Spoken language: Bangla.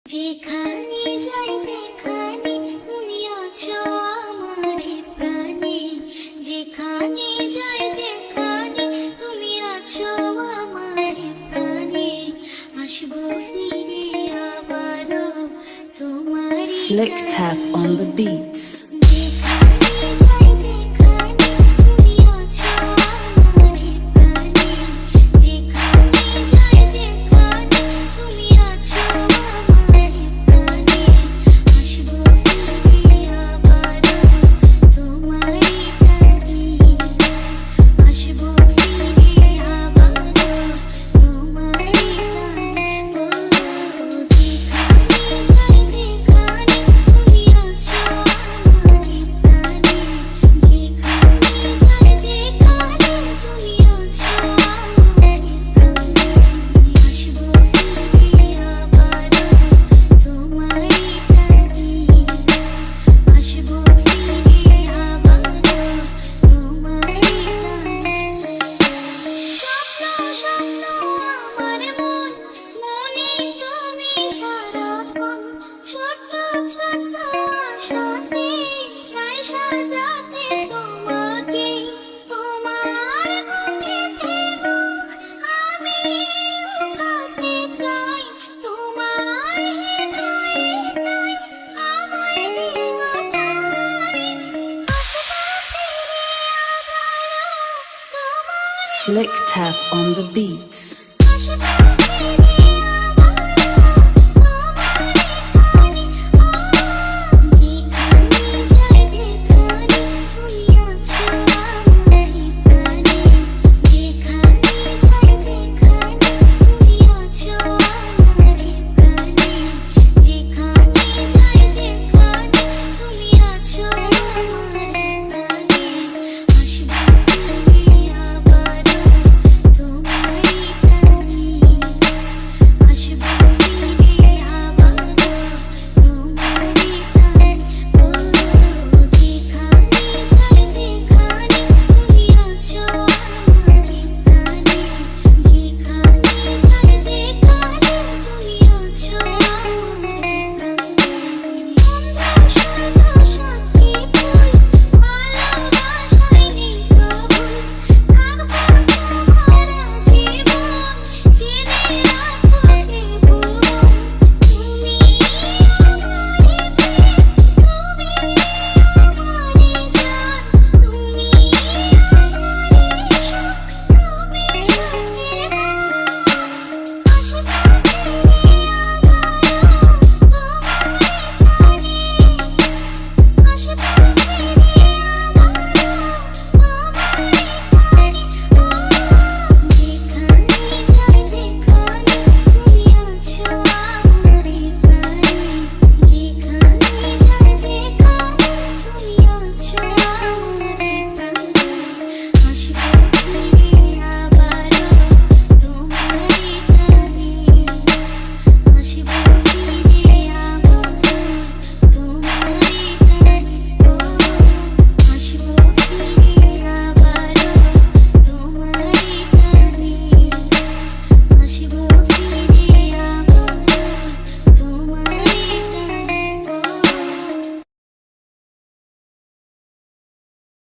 যেখানে যাই যেখানে তুমি আছো আমারে প্রাণে, যেখানে যাই যেখানে তুমি আছো আমারে প্রাণে, আসবো ফিরে আবারো তোমার Slick tap on the beats. যেখানে যাই যেখানে তুমি আছো আমারে প্রাণে, যেখানে যাই যেখানে তুমি আছো আমারে প্রাণে, আসবো ফিরে আবারো তোমার টানে, আসবো ফিরে আবারো তোমার টানে। ও যেখানে যাই যেখানে তুমি আছো আমারে প্রাণে, যেখানে যাই যেখানে তুমি আছো আমারে প্রাণে, আসবো ফিরে আবারো তোমার টানে, আসবো ফিরে আবারো তোমার টানে। স্বপ্ন স্বপ্ন আমার মন, মনে তুমি সারাক্ষণ, ছোট্ট ছোট্ট আশাতে চাই সাজাতে তোমাকে, তোমার বুকেতে বুক আমি লুকাতে চাই, তোমার হৃদয়ে তাই আমায় নিও টানে, আসবো ফিরে আবারো তোমার Slick tap on the beats.